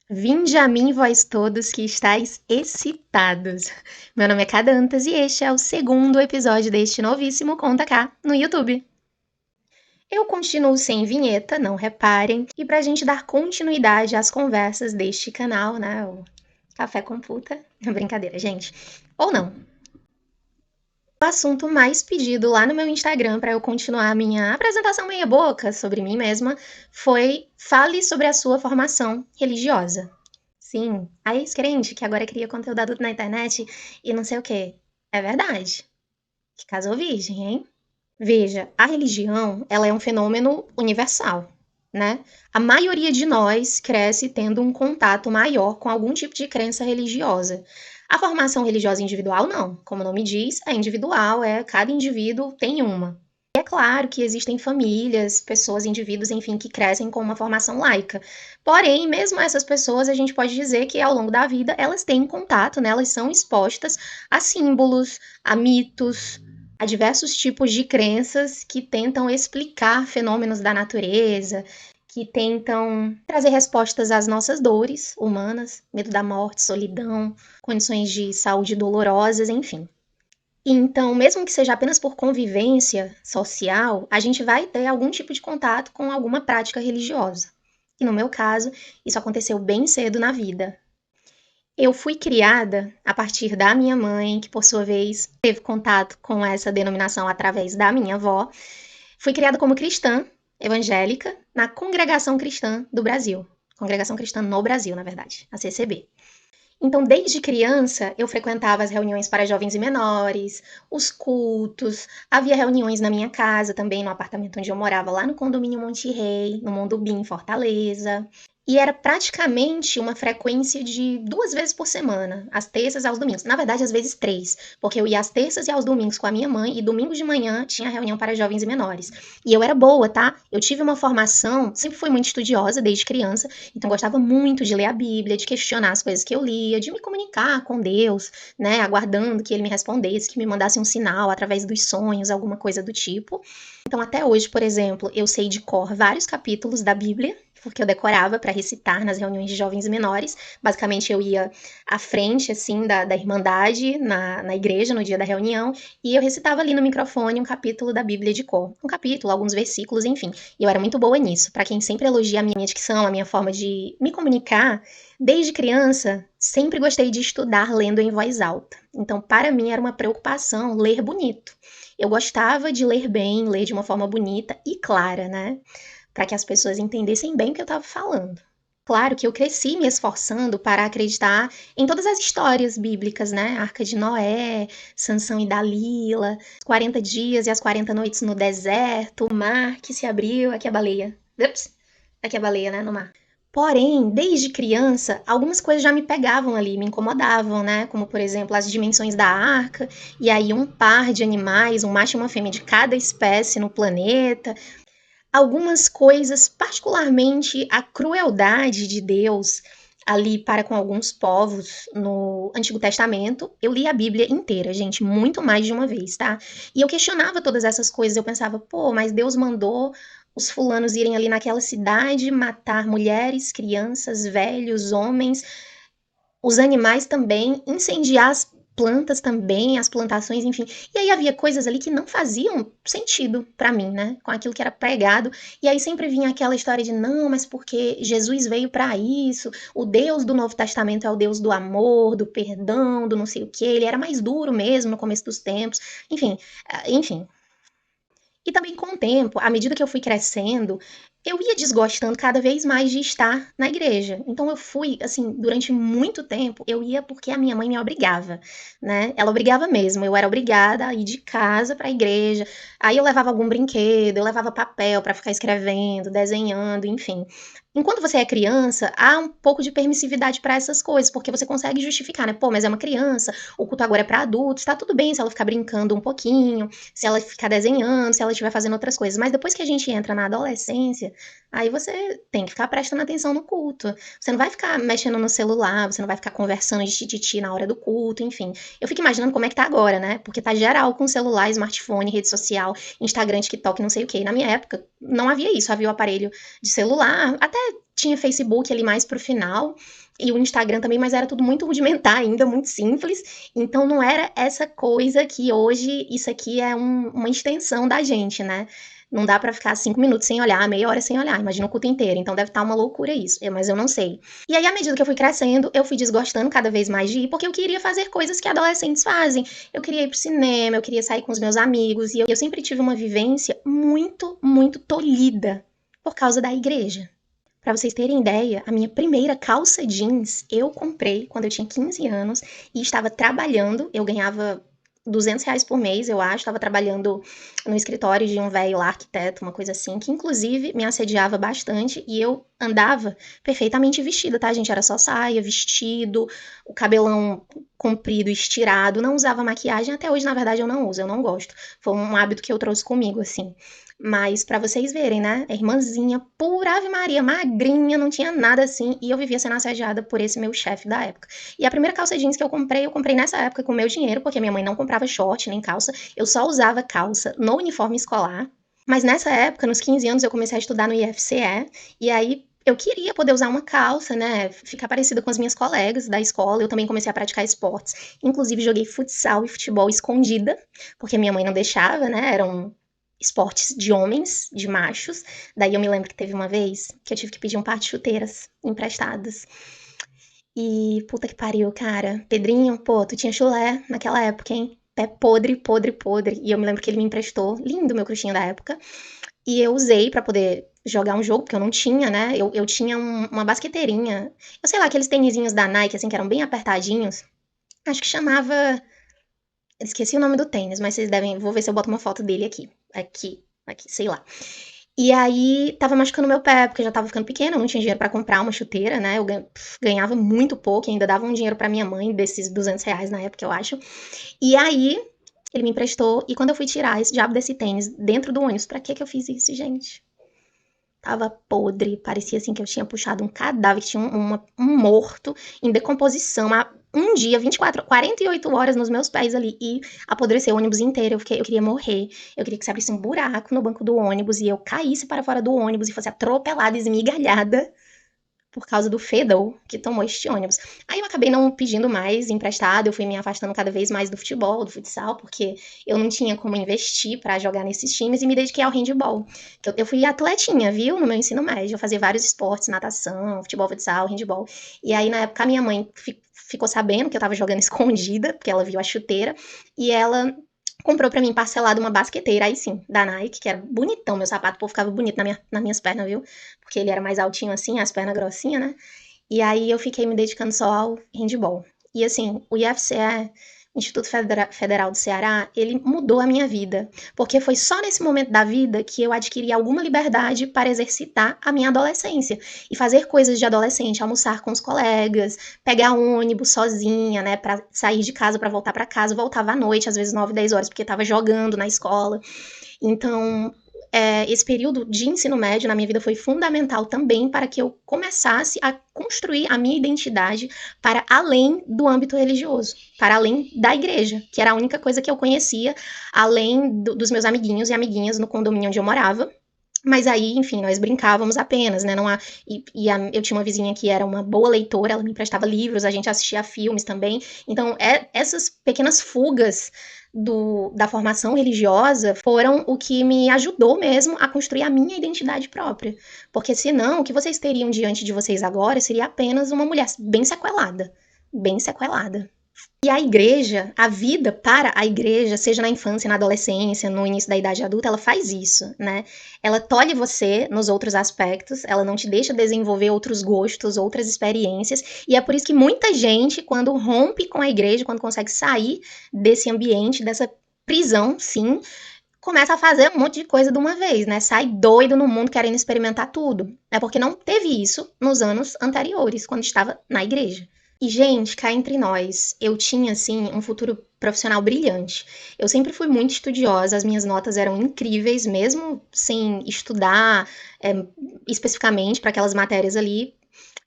Vinde a mim, vós todos que estáis excitados. Meu nome é Cadantas e este é o segundo episódio deste novíssimo Conta Cá no YouTube. Eu continuo sem vinheta, não reparem, e pra gente dar continuidade às conversas deste canal, né, o Café com Puta, brincadeira, gente, ou não. O assunto mais pedido lá no meu Instagram para eu continuar a minha apresentação meia boca sobre mim mesma foi: fale sobre a sua formação religiosa. Sim, a ex-crente que agora cria conteúdo adulto na internet e não sei o quê. É verdade. Que casou virgem, hein? Veja, a religião, ela é um fenômeno universal, né? A maioria de nós cresce tendo um contato maior com algum tipo de crença religiosa. A formação religiosa individual, não. Como o nome diz, é individual, cada indivíduo tem uma. É claro que existem famílias, pessoas, indivíduos, enfim, que crescem com uma formação laica. Porém, mesmo essas pessoas, a gente pode dizer que ao longo da vida elas têm contato, né? Elas são expostas a símbolos, a mitos, a diversos tipos de crenças que tentam explicar fenômenos da natureza, que tentam trazer respostas às nossas dores humanas, medo da morte, solidão, condições de saúde dolorosas, enfim. Então, mesmo que seja apenas por convivência social, a gente vai ter algum tipo de contato com alguma prática religiosa. E no meu caso, isso aconteceu bem cedo na vida. Eu fui criada a partir da minha mãe, que por sua vez teve contato com essa denominação através da minha avó. Fui criada como cristã evangélica na Congregação Cristã do Brasil. Congregação Cristã no Brasil, na verdade, a CCB. Então, desde criança, eu frequentava as reuniões para jovens e menores, os cultos, havia reuniões na minha casa também, no apartamento onde eu morava, lá no condomínio Monte Rei, no Mondubim, em Fortaleza. E era praticamente uma frequência de 2 vezes por semana, às terças e aos domingos. Na verdade, às vezes 3, porque eu ia às terças e aos domingos com a minha mãe, e domingos de manhã tinha reunião para jovens e menores. E eu era boa, tá? Eu tive uma formação, sempre fui muito estudiosa desde criança, então gostava muito de ler a Bíblia, de questionar as coisas que eu lia, de me comunicar com Deus, né? Aguardando que ele me respondesse, que me mandasse um sinal através dos sonhos, alguma coisa do tipo. Então, até hoje, por exemplo, eu sei de cor vários capítulos da Bíblia, porque eu decorava para recitar nas reuniões de jovens e menores. Basicamente, eu ia à frente, assim, da Irmandade, na igreja, no dia da reunião, e eu recitava ali no microfone um capítulo da Bíblia de cor. Um capítulo, alguns versículos, enfim. E eu era muito boa nisso. Para quem sempre elogia a minha dicção, a minha forma de me comunicar, desde criança, sempre gostei de estudar lendo em voz alta. Então, para mim, era uma preocupação ler bonito. Eu gostava de ler bem, ler de uma forma bonita e clara, né? Para que as pessoas entendessem bem o que eu estava falando. Claro que eu cresci me esforçando para acreditar em todas as histórias bíblicas, né? Arca de Noé, Sansão e Dalila, 40 dias e as 40 noites no deserto, o mar que se abriu, aqui a baleia. Ups, aqui a baleia, né, no mar. Porém, desde criança, algumas coisas já me pegavam ali, me incomodavam, né? Como, por exemplo, as dimensões da arca, e aí um par de animais, um macho e uma fêmea de cada espécie no planeta. Algumas coisas, particularmente a crueldade de Deus ali para com alguns povos no Antigo Testamento. Eu li a Bíblia inteira, gente, muito mais de uma vez, tá? E eu questionava todas essas coisas, eu pensava, pô, mas Deus mandou os fulanos irem ali naquela cidade matar mulheres, crianças, velhos, homens, os animais também, incendiar as plantas também, as plantações, enfim. E aí havia coisas ali que não faziam sentido pra mim, né? Com aquilo que era pregado. E aí sempre vinha aquela história de não, mas porque Jesus veio pra isso. O Deus do Novo Testamento é o Deus do amor, do perdão, do não sei o quê. Ele era mais duro mesmo no começo dos tempos. Enfim, enfim. E também com o tempo, à medida que eu fui crescendo, eu ia desgostando cada vez mais de estar na igreja. Então eu fui, assim, durante muito tempo, eu ia porque a minha mãe me obrigava, né? Ela obrigava mesmo, eu era obrigada a ir de casa para a igreja. Aí eu levava algum brinquedo, eu levava papel para ficar escrevendo, desenhando, enfim. Enquanto você é criança, há um pouco de permissividade para essas coisas, porque você consegue justificar, né? Pô, mas é uma criança, o culto agora é para adultos, tá tudo bem se ela ficar brincando um pouquinho, se ela ficar desenhando, se ela estiver fazendo outras coisas. Mas depois que a gente entra na adolescência, aí você tem que ficar prestando atenção no culto. Você não vai ficar mexendo no celular, você não vai ficar conversando de tititi na hora do culto, enfim. Eu fico imaginando como é que tá agora, né? Porque tá geral com celular, smartphone, rede social, Instagram, TikTok, não sei o quê. E na minha época, não havia isso. Havia o aparelho de celular, até tinha Facebook ali mais pro final, e o Instagram também, mas era tudo muito rudimentar ainda, muito simples. Então não era essa coisa que hoje isso aqui é uma extensão da gente, né? Não dá pra ficar 5 minutos sem olhar, meia hora sem olhar, imagina o culto inteiro. Então deve estar uma loucura isso, mas eu não sei. E aí, à medida que eu fui crescendo, eu fui desgostando cada vez mais de ir, porque eu queria fazer coisas que adolescentes fazem. Eu queria ir pro cinema, eu queria sair com os meus amigos, e eu sempre tive uma vivência muito, muito tolhida por causa da igreja. Pra vocês terem ideia, a minha primeira calça jeans eu comprei quando eu tinha 15 anos e estava trabalhando. Eu ganhava R$ 200 por mês, eu acho. Estava trabalhando no escritório de um velho lá, arquiteto, uma coisa assim, que inclusive me assediava bastante e eu andava perfeitamente vestida, tá, gente? Era só saia, vestido, o cabelão comprido, estirado, não usava maquiagem. Até hoje, na verdade, eu não uso, eu não gosto. Foi um hábito que eu trouxe comigo, assim. Mas pra vocês verem, né? A irmãzinha, pura Ave Maria, magrinha, não tinha nada assim. E eu vivia sendo assediada por esse meu chefe da época. E a primeira calça jeans que eu comprei nessa época com o meu dinheiro, porque minha mãe não comprava short nem calça. Eu só usava calça no uniforme escolar. Mas nessa época, nos 15 anos, eu comecei a estudar no IFCE. E aí eu queria poder usar uma calça, né? Ficar parecida com as minhas colegas da escola. Eu também comecei a praticar esportes. Inclusive, joguei futsal e futebol escondida, porque minha mãe não deixava, né? Eram esportes de homens, de machos. Daí eu me lembro que teve uma vez que eu tive que pedir um par de chuteiras emprestadas. E puta que pariu, cara. Pedrinho, pô, tu tinha chulé naquela época, hein? Pé podre, podre, podre. E eu me lembro que ele me emprestou. Lindo meu cruxinho da época. E eu usei pra poder jogar um jogo, porque eu não tinha, né? Eu tinha uma basqueteirinha. Eu sei lá, aqueles tênisinhos da Nike, assim, que eram bem apertadinhos. Acho que chamava. Esqueci o nome do tênis, mas vocês devem. Vou ver se eu boto uma foto dele aqui. Aqui, sei lá. E aí tava machucando meu pé, porque eu já tava ficando pequena, eu não tinha dinheiro pra comprar uma chuteira, né? Eu ganhava muito pouco, ainda dava um dinheiro pra minha mãe, desses R$ 200 na época, eu acho. E aí ele me emprestou, e quando eu fui tirar esse diabo desse tênis dentro do ônibus, pra que eu fiz isso, gente? Tava podre, parecia assim que eu tinha puxado um cadáver, que tinha um morto em decomposição há um dia, 24, 48 horas nos meus pés ali e apodreceu o ônibus inteiro. Eu queria morrer. Eu queria que se abrisse um buraco no banco do ônibus e eu caísse para fora do ônibus e fosse atropelada, esmigalhada por causa do fedor que tomou este ônibus. Aí eu acabei não pedindo mais emprestado, eu fui me afastando cada vez mais do futebol, do futsal, porque eu não tinha como investir pra jogar nesses times e me dediquei ao handball. Eu fui atletinha, viu, no meu ensino médio, eu fazia vários esportes, natação, futebol, futsal, handball. E aí na época a minha mãe ficou sabendo que eu tava jogando escondida, porque ela viu a chuteira, e ela comprou pra mim parcelado uma basqueteira, aí sim, da Nike, que era bonitão, meu sapato, pô, ficava bonito nas minhas pernas, viu? Porque ele era mais altinho assim, as pernas grossinhas, né? E aí eu fiquei me dedicando só ao handball. E assim, o IFCE, Instituto Federal do Ceará, ele mudou a minha vida, porque foi só nesse momento da vida que eu adquiri alguma liberdade para exercitar a minha adolescência e fazer coisas de adolescente, almoçar com os colegas, pegar um ônibus sozinha, né, para sair de casa para voltar para casa, voltava à noite, às vezes 9, 10 horas, porque estava jogando na escola. Então, esse período de ensino médio na minha vida foi fundamental também para que eu começasse a construir a minha identidade para além do âmbito religioso, para além da igreja, que era a única coisa que eu conhecia, além dos meus amiguinhos e amiguinhas no condomínio onde eu morava. Mas aí, enfim, nós brincávamos apenas, né? Não há, eu tinha uma vizinha que era uma boa leitora, ela me emprestava livros, a gente assistia a filmes também. Então, essas pequenas fugas da formação religiosa foram o que me ajudou mesmo a construir a minha identidade própria. Porque senão, o que vocês teriam diante de vocês agora seria apenas uma mulher bem sequelada. Bem sequelada. E a igreja, a vida para a igreja, seja na infância, na adolescência, no início da idade adulta, ela faz isso, né? Ela tolhe você nos outros aspectos, ela não te deixa desenvolver outros gostos, outras experiências, e é por isso que muita gente, quando rompe com a igreja, quando consegue sair desse ambiente, dessa prisão, sim, começa a fazer um monte de coisa de uma vez, né? Sai doido no mundo querendo experimentar tudo. É porque não teve isso nos anos anteriores, quando estava na igreja. E, gente, cá entre nós, eu tinha, assim, um futuro profissional brilhante. Eu sempre fui muito estudiosa, as minhas notas eram incríveis, mesmo sem estudar especificamente para aquelas matérias ali.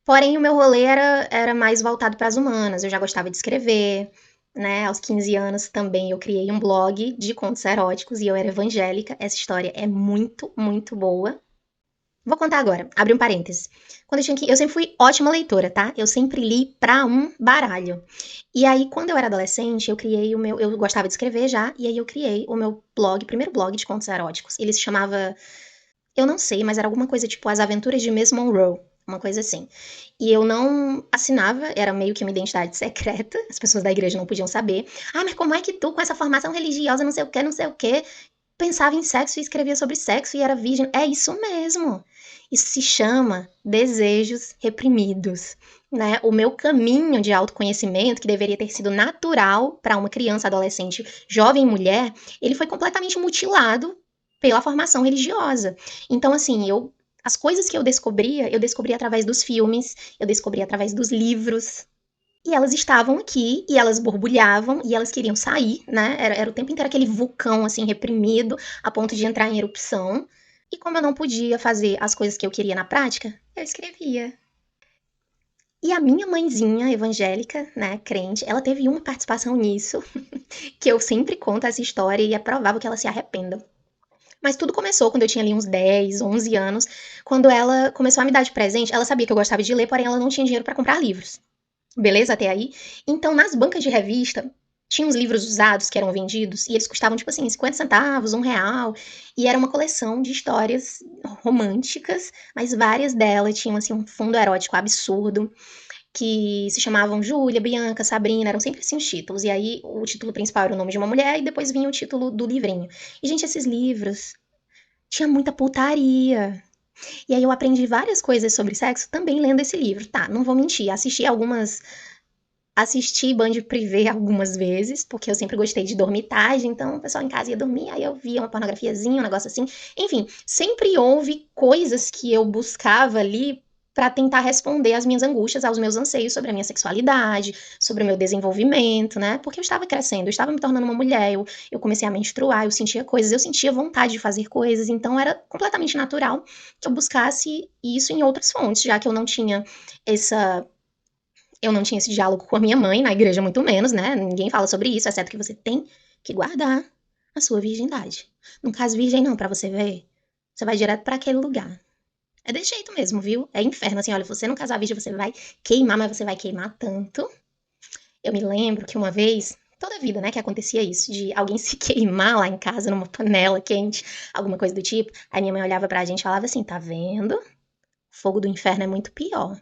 Porém, o meu rolê era mais voltado para as humanas. Eu já gostava de escrever, né? Aos 15 anos também eu criei um blog de contos eróticos e eu era evangélica. Essa história é muito, muito boa. Vou contar agora, abre um parênteses. Quando eu sempre fui ótima leitora, tá? Eu sempre li pra um baralho. E aí, quando eu era adolescente, eu criei o meu. Eu gostava de escrever já, e aí eu criei o meu blog, primeiro blog de contos eróticos. Ele se chamava. Eu não sei, mas era alguma coisa tipo As Aventuras de Miss Monroe. Uma coisa assim. E eu não assinava, era meio que uma identidade secreta, as pessoas da igreja não podiam saber. Ah, mas como é que tu, com essa formação religiosa, não sei o que, não sei o que, pensava em sexo e escrevia sobre sexo e era virgem? É isso mesmo. Isso se chama desejos reprimidos, né? O meu caminho de autoconhecimento, que deveria ter sido natural para uma criança, adolescente, jovem mulher, ele foi completamente mutilado pela formação religiosa. Então, assim, as coisas que eu descobria através dos filmes, eu descobri através dos livros. E elas estavam aqui, e elas borbulhavam, e elas queriam sair, né? Era o tempo inteiro aquele vulcão, assim, reprimido, a ponto de entrar em erupção. E como eu não podia fazer as coisas que eu queria na prática, eu escrevia. E a minha mãezinha evangélica, né, crente, ela teve uma participação nisso, que eu sempre conto essa história e é provável que ela se arrependa. Mas tudo começou quando eu tinha ali uns 10, 11 anos, quando ela começou a me dar de presente. Ela sabia que eu gostava de ler, porém ela não tinha dinheiro para comprar livros. Beleza até aí? Então, nas bancas de revista, tinha uns livros usados que eram vendidos e eles custavam, tipo assim, 50 centavos, R$ 1. E era uma coleção de histórias românticas, mas várias delas tinham, assim, um fundo erótico absurdo, que se chamavam Júlia, Bianca, Sabrina, eram sempre assim os títulos. E aí o título principal era o nome de uma mulher e depois vinha o título do livrinho. E, gente, esses livros tinha muita putaria. E aí eu aprendi várias coisas sobre sexo também lendo esse livro. Tá, não vou mentir, assisti Band Privé algumas vezes, porque eu sempre gostei de dormir tarde, então o pessoal em casa ia dormir, aí eu via uma pornografiazinha, um negócio assim. Enfim, sempre houve coisas que eu buscava ali para tentar responder às minhas angústias, aos meus anseios sobre a minha sexualidade, sobre o meu desenvolvimento, né? Porque eu estava crescendo, eu estava me tornando uma mulher, eu comecei a menstruar, eu sentia coisas, eu sentia vontade de fazer coisas, então era completamente natural que eu buscasse isso em outras fontes, já que essa eu não tinha esse diálogo com a minha mãe, na igreja muito menos, né? Ninguém fala sobre isso, exceto que você tem que guardar a sua virgindade. Não case virgem não, pra você ver. Você vai direto pra aquele lugar. É desse jeito mesmo, viu? É inferno, assim, olha, se você não casar virgem, você vai queimar, mas você vai queimar tanto. Eu me lembro que uma vez, toda a vida, né, que acontecia isso, de alguém se queimar lá em casa numa panela quente, alguma coisa do tipo. Aí minha mãe olhava pra gente e falava assim, tá vendo? O fogo do inferno é muito pior.